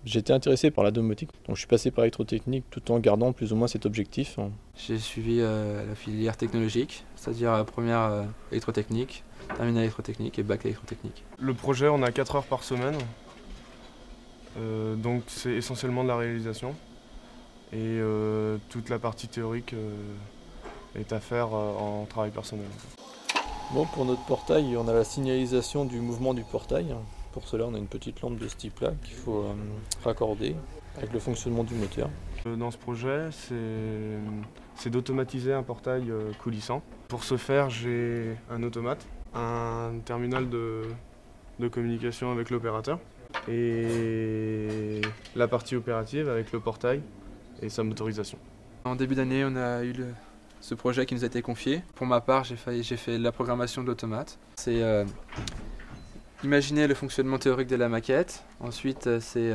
J'étais intéressé par la domotique, donc je suis passé par électrotechnique tout en gardant plus ou moins cet objectif. J'ai suivi la filière technologique, c'est-à-dire première électrotechnique, terminale électrotechnique et bac électrotechnique. Le projet, on a 4 heures par semaine, donc c'est essentiellement de la réalisation. Et toute la partie théorique est à faire en travail personnel. Bon, pour notre portail, on a la signalisation du mouvement du portail. Pour cela, on a une petite lampe de ce type-là qu'il faut raccorder avec le fonctionnement du moteur. Dans ce projet, c'est d'automatiser un portail coulissant. Pour ce faire, j'ai un automate, un terminal de communication avec l'opérateur et la partie opérative avec le portail et sa motorisation. En début d'année, on a eu ce projet qui nous a été confié. Pour ma part, j'ai fait la programmation de l'automate. C'est imaginer le fonctionnement théorique de la maquette. Ensuite, c'est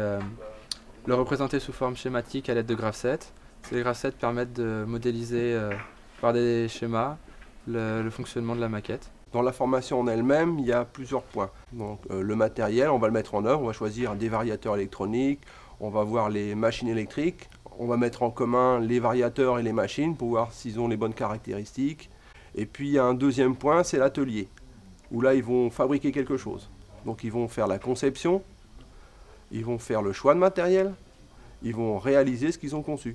le représenter sous forme schématique à l'aide de graph-sets. Ces graph-sets permettent de modéliser par des schémas le fonctionnement de la maquette. Dans la formation en elle-même, il y a plusieurs points. Donc, le matériel, on va le mettre en œuvre, on va choisir des variateurs électroniques, on va voir les machines électriques, on va mettre en commun les variateurs et les machines pour voir s'ils ont les bonnes caractéristiques. Et puis il y a un deuxième point, c'est l'atelier, où là ils vont fabriquer quelque chose. Donc ils vont faire la conception, ils vont faire le choix de matériel, ils vont réaliser ce qu'ils ont conçu.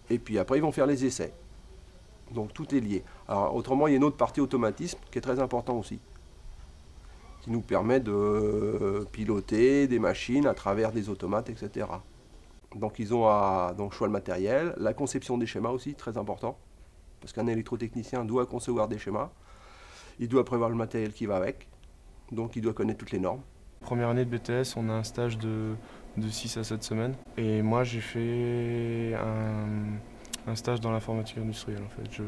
Et puis après ils vont faire les essais. Donc tout est lié. Alors autrement, il y a une autre partie automatisme qui est très important aussi, qui nous permet de piloter des machines à travers des automates, etc. Donc ils ont choix le matériel, la conception des schémas aussi, très important, parce qu'un électrotechnicien doit concevoir des schémas, il doit prévoir le matériel qui va avec, donc il doit connaître toutes les normes. Première année de BTS, on a un stage de 6 à 7 semaines, et moi j'ai fait un stage dans l'informatique industrielle en fait.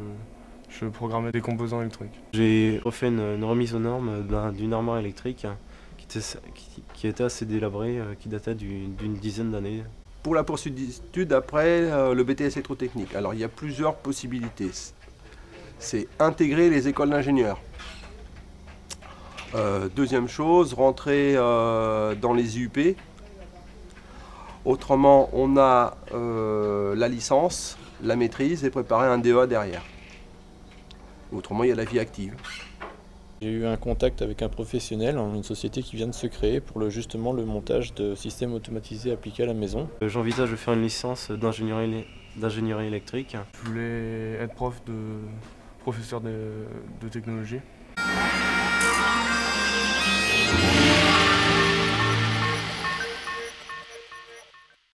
Je programmais des composants électroniques. J'ai refait une remise aux normes d'une armoire électrique qui était assez délabrée, qui datait d'une dizaine d'années. Pour la poursuite d'études, après le BTS électrotechnique, alors il y a plusieurs possibilités. C'est intégrer les écoles d'ingénieurs. Deuxième chose, rentrer dans les IUP. Autrement, on a la licence, la maîtrise et préparer un DEA derrière. Autrement, il y a la vie active. J'ai eu un contact avec un professionnel, une société qui vient de se créer pour justement le montage de systèmes automatisés appliqués à la maison. J'envisage de faire une licence d'ingénierie électrique. Je voulais être professeur de technologie.